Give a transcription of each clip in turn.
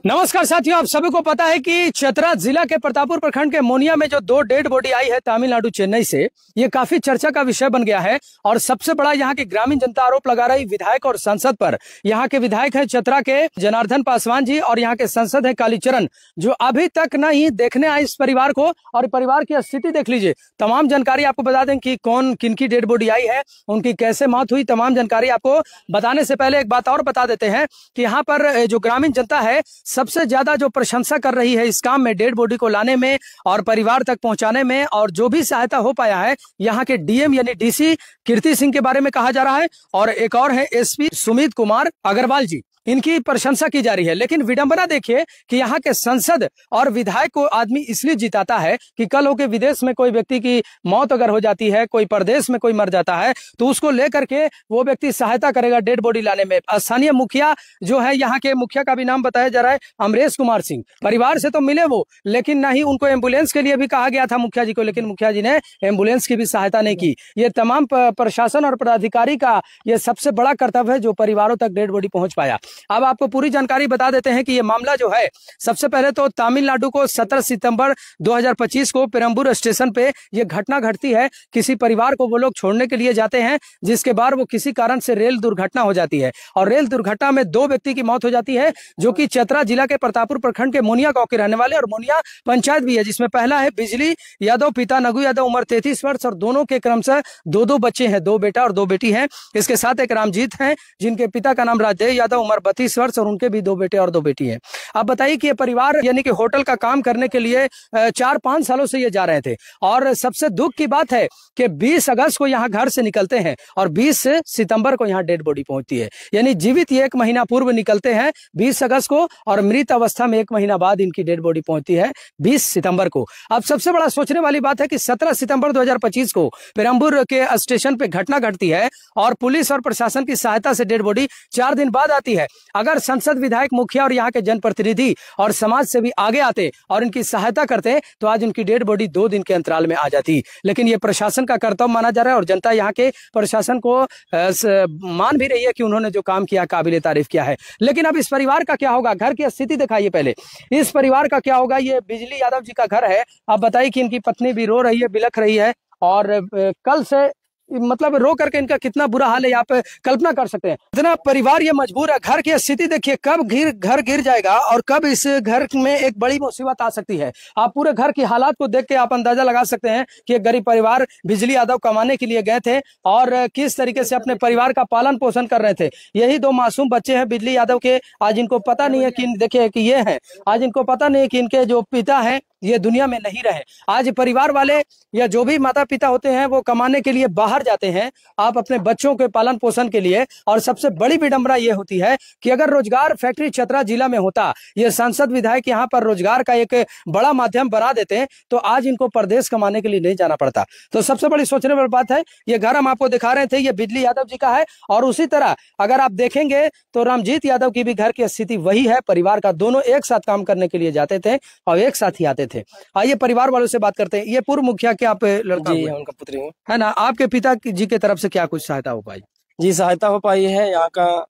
नमस्कार साथियों, आप सभी को पता है कि चतरा जिला के प्रतापपुर प्रखंड के मोनिया में जो दो डेड बॉडी आई है तमिलनाडु चेन्नई से, ये काफी चर्चा का विषय बन गया है। और सबसे बड़ा यहाँ की ग्रामीण जनता आरोप लगा रही विधायक और सांसद पर। यहाँ के विधायक है चतरा के जनार्दन पासवान जी और यहाँ के सांसद है कालीचरण, जो अभी तक न ही देखने आए इस परिवार को। और परिवार की स्थिति देख लीजिए। तमाम जानकारी आपको बता दें कि कौन किनकी डेड बॉडी आई है, उनकी कैसे मौत हुई, तमाम जानकारी आपको बताने से पहले एक बात और बता देते हैं कि यहाँ पर जो ग्रामीण जनता है सबसे ज्यादा जो प्रशंसा कर रही है इस काम में, डेड बॉडी को लाने में और परिवार तक पहुंचाने में, और जो भी सहायता हो पाया है यहाँ के डीएम यानी डीसी कीर्ति सिंह के बारे में कहा जा रहा है, और एक और है एसपी सुमित कुमार अग्रवाल जी, इनकी प्रशंसा की जा रही है। लेकिन विडंबना देखिए कि यहाँ के सांसद और विधायक को आदमी इसलिए जिताता है कि कल होके विदेश में कोई व्यक्ति की मौत अगर हो जाती है, कोई प्रदेश में कोई मर जाता है, तो उसको लेकर के वो व्यक्ति सहायता करेगा डेड बॉडी लाने में। स्थानीय मुखिया जो है, यहाँ के मुखिया का भी नाम बताया जा रहा है अमरेश कुमार सिंह, परिवार से तो मिले वो, लेकिन ना ही उनको एम्बुलेंस के लिए भी कहा गया था मुखिया जी को, लेकिन मुखिया जी ने एम्बुलेंस की भी सहायता नहीं की। ये तमाम प्रशासन और पदाधिकारी का ये सबसे बड़ा कर्तव्य है जो परिवारों तक डेड बॉडी पहुंच पाया। अब आपको पूरी जानकारी बता देते हैं कि ये मामला जो है, सबसे पहले तो तमिलनाडु को 17 सितंबर 2025 को पेरम्बूर स्टेशन पे ये घटना घटती है। किसी परिवार को वो लोग छोड़ने के लिए जाते हैं, जिसके बाद वो किसी कारण से रेल दुर्घटना हो जाती है और रेल दुर्घटना में 2 व्यक्ति की मौत हो जाती है, जो कि चतरा जिला के प्रतापपुर प्रखंड के मोनिया गांव के रहने वाले और मोनिया पंचायत भी है, जिसमें पहला है बिजली यादव, पिता नगु यादव, उम्र 33 वर्ष, और दोनों के क्रमशः 2 बच्चे हैं, 2 बेटा और 2 बेटी हैं। इसके साथ एक रामजीत हैं, जिनके पिता का नाम राजदेव यादव, उम्र 32 वर्ष, और उनके भी 2 बेटे और 2 बेटी हैं। आप बताइए कि ये परिवार यानी कि होटल का काम करने के लिए 4-5 सालों से ये जा रहे थे, और सबसे दुख की बात है कि 20 अगस्त को यहाँ घर से निकलते हैं और 20 सितंबर को यहाँ डेड बॉडी पहुंचती है। यानी जीवित ये 1 महीना पूर्व निकलते हैं 20 अगस्त को, और मृत अवस्था में 1 महीना बाद इनकी डेड बॉडी पहुंचती है 20 सितंबर को। अब सबसे बड़ा सोचने वाली बात है कि 17 सितंबर 2025 को पेरम्बूर के स्टेशन पे घटना घटती है और पुलिस और प्रशासन की सहायता से डेड बॉडी 4 दिन बाद आती है। अगर सांसद, विधायक, मुखिया और यहाँ के जनप्रतिनिधि और समाज से भी आगे आते और इनकी सहायता करते तो आज उनकी डेड बॉडी 2 दिन के अंतराल में आ जाती। लेकिन ये प्रशासन का कर्तव्य माना जा रहा है और जनता यहाँ के प्रशासन को मान भी रही है कि उन्होंने जो काम किया काबिले तारीफ किया है। लेकिन अब इस परिवार का क्या होगा? घर की स्थिति दिखाइए पहले, इस परिवार का क्या होगा? ये बिजली यादव जी का घर है। आप बताइए कि इनकी पत्नी भी रो रही है, बिलख रही है, और कल से मतलब रो करके इनका कितना बुरा हाल है, आप कल्पना कर सकते हैं। इतना परिवार ये मजबूर है। घर की स्थिति देखिए, कब घर गिर जाएगा और कब इस घर में एक बड़ी मुसीबत आ सकती है। आप पूरे घर की हालात को देख के आप अंदाजा लगा सकते हैं कि एक गरीब परिवार बिजली यादव कमाने के लिए गए थे और किस तरीके से अपने परिवार का पालन पोषण कर रहे थे। यही 2 मासूम बच्चे हैं बिजली यादव के। आज इनको पता नहीं है कि देखिए कि ये है, आज इनको पता नहीं है कि इनके जो पिता हैं ये दुनिया में नहीं रहे। आज परिवार वाले या जो भी माता पिता होते हैं वो कमाने के लिए बाहर जाते हैं, आप अपने बच्चों के पालन पोषण के लिए। और सबसे बड़ी विडंबना ये होती है कि अगर रोजगार फैक्ट्री चतरा जिला में होता, ये सांसद विधायक यहाँ पर रोजगार का एक बड़ा माध्यम बना देते तो आज इनको प्रदेश कमाने के लिए नहीं जाना पड़ता। तो सबसे बड़ी सोचने वाली बात है। ये घर हम आपको दिखा रहे थे, ये बिजली यादव जी का है। और उसी तरह अगर आप देखेंगे तो रामजीत यादव की भी घर की स्थिति वही है। परिवार का दोनों एक साथ काम करने के लिए जाते थे और एक साथ ही आते थे। आइए परिवार वालों से बात करते हैं। ये पूर्व मुखिया के आप लड़का जी, उनका पुत्री हूँ, है ना? आपके पिता जी की तरफ से क्या कुछ सहायता हो पाई? जी सहायता हो पाई है। यहाँ का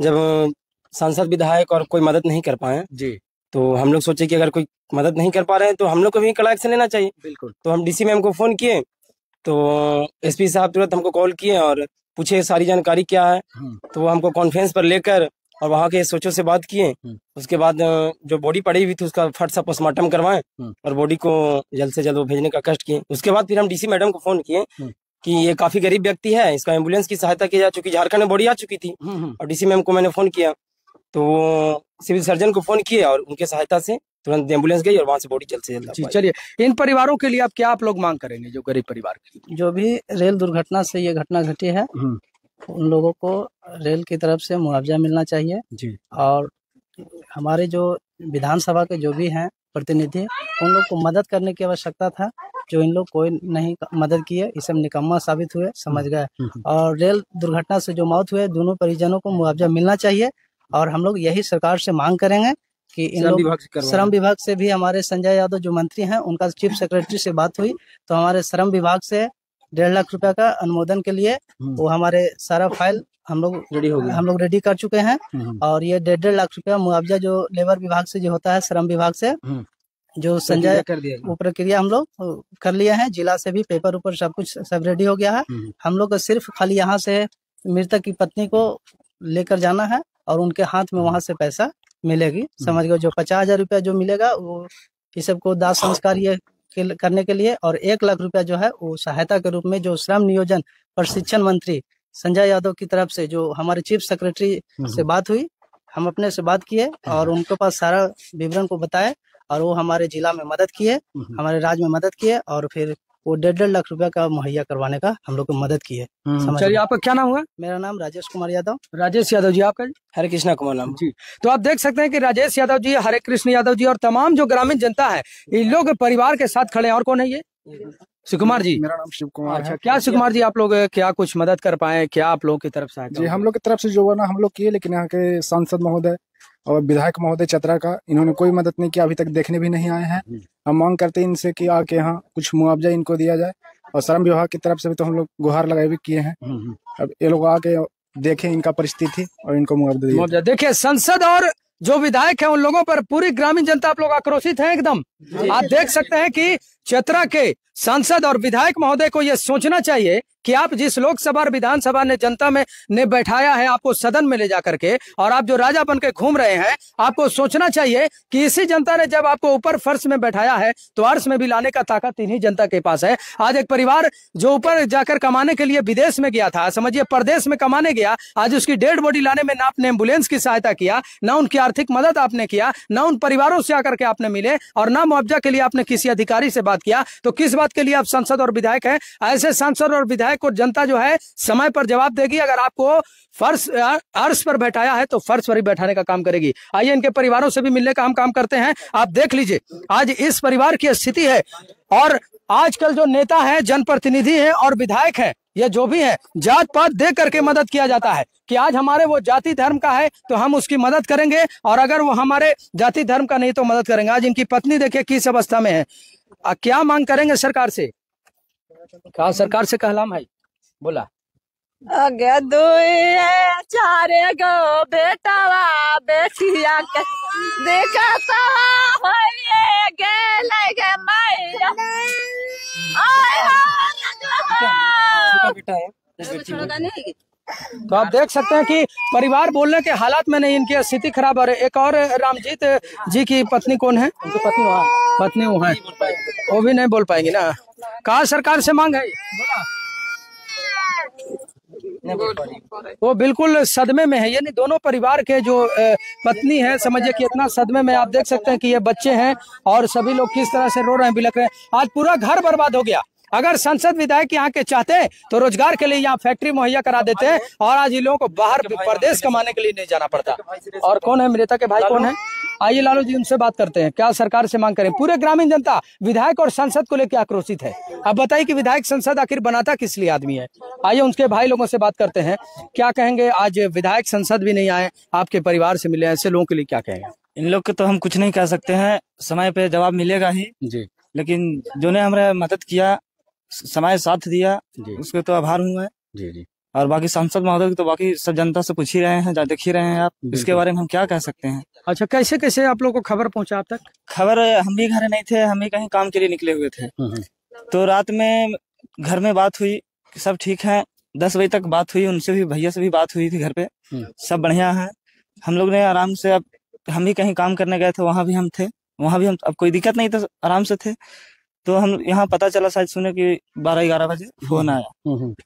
जब सांसद, विधायक और कोई मदद नहीं कर पाए जी, तो हम लोग सोचे कि अगर कोई मदद नहीं कर पा रहे हैं तो हम लोग को भी कड़ा एक्शन लेना चाहिए। बिल्कुल। तो हम डीसी मैम को फोन किए तो एसपी साहब तुरंत हमको कॉल किए और पूछे सारी जानकारी क्या है। तो वो हमको कॉन्फ्रेंस पर लेकर और वहाँ के सोचों से बात किए। उसके बाद जो बॉडी पड़ी हुई थी उसका फट सा पोस्टमार्टम करवाएं और बॉडी को जल्द से जल्द वो भेजने का कष्ट किए। उसके बाद फिर हम डीसी मैडम को फोन किए कि ये काफी गरीब व्यक्ति है, इसका एम्बुलेंस की सहायता की जा चुकी, झारखंड में बॉडी आ चुकी थी। और डीसी मैम को मैंने फोन किया तो वो सिविल सर्जन को फोन किए और उनके सहायता से तुरंत एम्बुलेंस गई और वहाँ से बॉडी जल्द से जल्द। चलिए, इन परिवारों के लिए आप क्या लोग मांग करेंगे, जो गरीब परिवार के लिए? जो भी रेल दुर्घटना से ये घटना घटी है उन लोगों को रेल की तरफ से मुआवजा मिलना चाहिए जी। और हमारे जो विधानसभा के जो भी हैं प्रतिनिधि, उन लोग को मदद करने की आवश्यकता था। जो इन लोग कोई नहीं मदद किए, ये सब निकम्मा साबित हुए, समझ गए। और रेल दुर्घटना से जो मौत हुए, दोनों परिजनों को मुआवजा मिलना चाहिए। और हम लोग यही सरकार से मांग करेंगे कि इन लोग श्रम विभाग से भी, हमारे संजय यादव जो मंत्री हैं उनका चीफ सेक्रेटरी से बात हुई तो हमारे श्रम विभाग से 1.5 लाख रुपया का अनुमोदन के लिए वो हमारे सारा फाइल हम लोग रेडी कर चुके हैं। और ये 1.5 लाख रुपया मुआवजा जो लेबर विभाग से जो होता है, श्रम विभाग से जो संजय वो प्रक्रिया हम लोग कर लिया है। जिला से भी पेपर ऊपर सब कुछ सब रेडी हो गया है। हम लोग को सिर्फ खाली यहाँ से मृतक की पत्नी को लेकर जाना है और उनके हाथ में वहां से पैसा मिलेगी, समझ गए। जो 50,000 रुपया जो मिलेगा वो इस सबको दाह संस्कार ये करने के लिए, और 1 लाख रुपया जो है वो सहायता के रूप में जो श्रम नियोजन प्रशिक्षण मंत्री संजय यादव की तरफ से जो हमारे चीफ सेक्रेटरी से बात हुई, हम अपने से बात किए और उनके पास सारा विवरण को बताए और वो हमारे जिला में मदद किए, हमारे राज्य में मदद किए और फिर वो 1.5 लाख रुपया का मुहैया करवाने का हम लोग को मदद की है। चलिए, आपका क्या नाम हुआ? मेरा नाम राजेश कुमार यादव। राजेश यादव जी, आपका? हरे कृष्णा कुमार नाम जी। तो आप देख सकते हैं कि राजेश यादव जी, हरे कृष्ण यादव जी और तमाम जो ग्रामीण जनता है, इन लोग परिवार के साथ खड़े हैं। और कौन है ये? शिव कुमार जी। मेरा नाम शिव कुमार अच्छा, है। क्या शिव कुमार जी, आप लोग क्या कुछ मदद कर पाए? क्या आप लोगों की तरफ से? जी, हम लोग की तरफ से जो ना हम लोग किए, लेकिन यहाँ के सांसद महोदय और विधायक महोदय चतरा का इन्होंने कोई मदद नहीं किया, अभी तक देखने भी नहीं आए हैं। हम मांग करते हैं इनसे कि आके यहाँ कुछ मुआवजा इनको दिया जाए, और श्रम विभाग की तरफ से भी तो हम लोग गुहार लगाए भी किए हैं। अब ये लोग आके देखें इनका परिस्थिति और इनको मुआवजा देखिए, संसद और जो विधायक है उन लोगों पर पूरी ग्रामीण जनता आप लोग आक्रोशित है एकदम। आप देख सकते हैं कि चतरा के सांसद और विधायक महोदय को यह सोचना चाहिए कि आप जिस लोकसभा और विधानसभा ने जनता में ने बैठाया है आपको सदन में ले जाकर के, और आप जो राजा बन के घूम रहे हैं, आपको सोचना चाहिए कि इसी जनता ने जब आपको ऊपर फर्श में बैठाया है तो अर्श में भी लाने का ताकत इन्हीं जनता के पास है। आज एक परिवार जो ऊपर जाकर कमाने के लिए विदेश में गया था, समझिए परदेश में कमाने गया, आज उसकी डेड बॉडी लाने में ना आपने एम्बुलेंस की सहायता किया, ना उनकी आर्थिक मदद आपने किया, ना उन परिवारों से आकर के आपने मिले, और ना मुआवजा के लिए आपने किसी अधिकारी से बात किया। तो किस बात के लिए आप सांसद और विधायक हैं? ऐसे सांसद और विधायक को जनता जो है समय पर जवाब देगी। अगर आपको फर्श अर्श पर बैठाया है तो फर्श पर ही बैठाने का काम करेगी। आइए इनके परिवारों से भी मिलने का हम काम करते हैं। आप देख लीजिए आज इस परिवार की स्थिति है, और आजकल जो नेता है, जनप्रतिनिधि है और विधायक है, ये जो भी है, जात पात दे करके मदद किया जाता है कि आज हमारे वो जाति धर्म का है तो हम उसकी मदद करेंगे, और अगर वो हमारे जाति धर्म का नहीं तो मदद करेंगे। आज इनकी पत्नी देखिए किस अवस्था में है। क्या मांग करेंगे सरकार से? क्या सरकार से कहलाम है? बोला अगे दुई चारे गो बेटावा बेटिया के देखा सवा होइए गेले गे मैया तो आप देख सकते हैं कि परिवार बोलने के हालात में नहीं, इनकी स्थिति खराब है। एक और रामजीत जी की पत्नी कौन है? उनकी पत्नी वो है, वो भी नहीं बोल पाएंगी ना। कहा सरकार से मांग है? वो बिल्कुल सदमे में है, यानी दोनों परिवार के जो पत्नी है, समझिए कि इतना सदमे में। आप देख सकते हैं कि ये बच्चे हैं और सभी लोग किस तरह से रो रहे हैं, बिलख रहे हैं। आज पूरा घर बर्बाद हो गया। अगर संसद विधायक यहाँ के चाहते तो रोजगार के लिए यहाँ फैक्ट्री मुहैया करा देते हैं, और आज इन लोगों को बाहर प्रदेश कमाने के लिए नहीं जाना पड़ता। और कौन है मृतक के भाई, कौन है? आइए लालू जी, उनसे बात करते हैं। क्या सरकार से मांग करें? पूरे ग्रामीण जनता विधायक और संसद को लेकर आक्रोशित है। अब बताइए कि विधायक संसद आखिर बनाता किस लिए आदमी है? आइए उनके भाई लोगों से बात करते हैं। क्या कहेंगे? आज विधायक संसद भी नहीं आए, आपके परिवार से मिले, ऐसे लोगों के लिए क्या कहेंगे? इन लोग के तो हम कुछ नहीं कह सकते हैं, समय पे जवाब मिलेगा ही जी, लेकिन जो ने हमारे मदद किया, समय साथ दिया, उसके तो आभार हूँ मैं। जी जी। और बाकी सांसद महोदय तो बाकी सब जनता से पूछ ही रहे हैं, देख ही रहे हैं आप, इसके बारे में हम क्या कह सकते हैं। अच्छा, कैसे कैसे आप लोग को खबर पहुंचा? आप तक खबर हम भी घर नहीं थे, हम भी कहीं काम के लिए निकले हुए थे। तो रात में घर में बात हुई, सब ठीक है। 10 बजे तक बात हुई, उनसे भी, भैया से भी बात हुई थी घर पे, सब बढ़िया है। हम लोग ने आराम से, अब हम भी कहीं काम करने गए थे, वहां भी हम थे, वहां भी हम, अब कोई दिक्कत नहीं था, आराम से थे। तो हम यहाँ पता चला, शायद सुने कि 12-11 बजे फोन आया,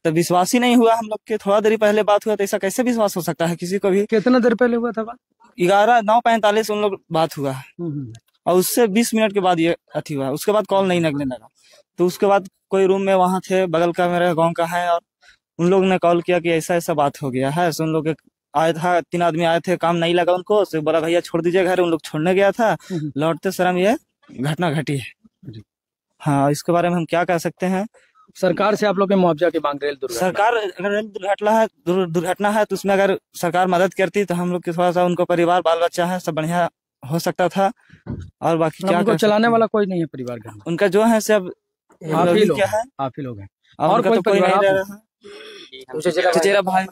तो विश्वास ही नहीं हुआ हम लोग के। थोड़ा देरी पहले बात हुआ, तो ऐसा कैसे विश्वास हो सकता है किसी को भी? कितना देर पहले हुआ था बात? 9:45 उन लोग बात हुआ है, और उससे 20 मिनट के बाद ये अथी हुआ। उसके बाद कॉल नहीं लगने लगा। तो उसके बाद कोई रूम में वहां थे, बगल का मेरे गाँव का है, और उन लोग ने कॉल किया कि ऐसा ऐसा बात हो गया है। उन लोग आया था, 3 आदमी आए थे, काम नहीं लगा उनको, तो बोला भैया छोड़ दीजिए घर। उन लोग छोड़ने गया था, लौटते शर्म ये घटना घटी है। हाँ, इसके बारे में हम क्या कह सकते हैं? सरकार से आप लोग के मुआवजा की मांग रहे? सरकार अगर रेल दुर्घटना है तो उसमें अगर सरकार मदद करती तो हम लोग के थोड़ा सा, उनको परिवार बाल बच्चा है, सब बढ़िया हो सकता था। और बाकी क्या चलाने वाला कोई नहीं है परिवार का? उनका जो है सब आप ही लोग हैं। और उनका कोई तो कोई नहीं परिवार रह रहा। चचेरा भाई।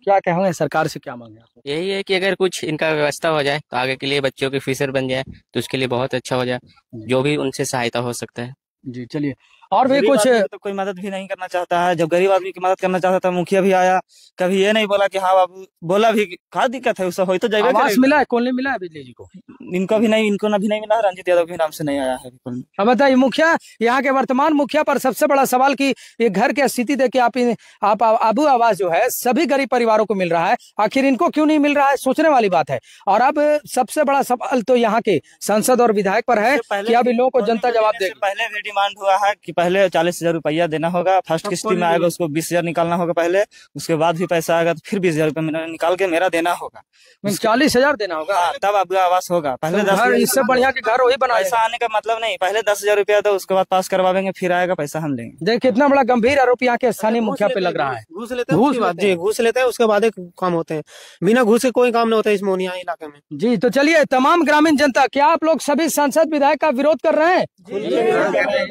क्या कहोगे, सरकार से क्या मांगे आप? यही है कि अगर कुछ इनका व्यवस्था हो जाए तो आगे के लिए बच्चों के फ्यूचर बन जाए तो उसके लिए बहुत अच्छा हो जाए, जो भी उनसे सहायता हो सकता है। जी चलिए, और भी गरीब कुछ आदमी को तो कोई मदद भी नहीं करना चाहता है। जब गरीब आदमी की मदद करना चाहता था, मुखिया भी आया, कभी ये नहीं बोला कि हाँ बाबू, बोला भी क्या दिक्कत है, उससे हो तो जाएगा। आवास मिला है, कॉलोनी मिला है बिजली जी को? इनको भी नहीं, इनको भी नहीं मिला। रंजीत यादव के नाम से नहीं आया है बिल्कुल। अब बताइए, मुखिया, यहाँ के वर्तमान मुखिया पर सबसे बड़ा सवाल कि ये घर की स्थिति देख के आप अबू आवास जो है सभी गरीब परिवारों को मिल रहा है, आखिर इनको क्यों नहीं मिल रहा है, सोचने वाली बात है। और अब सबसे बड़ा सवाल तो यहाँ के सांसद और विधायक पर है कि अब इन लोगों को जनता जवाब देगी। पहले भी डिमांड हुआ है कि पहले 40,000 रुपया देना होगा, फर्स्ट किस्ती में आएगा उसको 20,000 निकालना होगा पहले, उसके बाद भी पैसा आएगा तो फिर 20,000 रुपया निकाल के मेरा देना होगा। 40,000 देना होगा, तब अब आवास होगा। पहले तो घर इससे बढ़िया के घर वही बनाएगा। पैसा आने का मतलब नहीं, पहले 10,000 रुपया दो, उसके बाद पास करवाएंगे, फिर आएगा पैसा हम लेंगे। देख कितना बड़ा गंभीर आरोप यहाँ के स्थानीय मुखिया पे लग रहा है। घूस लेते हैं, घूस लेते हैं, उसके बाद एक काम होते हैं। बिना घूस के कोई काम नहीं होता इस मोहनिया इलाके में। जी तो चलिए, तमाम ग्रामीण जनता, क्या आप लोग सभी सांसद विधायक का विरोध कर रहे हैं?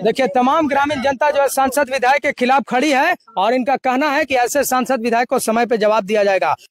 देखिए, तमाम ग्रामीण जनता जो है सांसद विधायक के खिलाफ खड़ी है और इनका कहना है कि ऐसे सांसद विधायक को समय पे जवाब दिया जाएगा।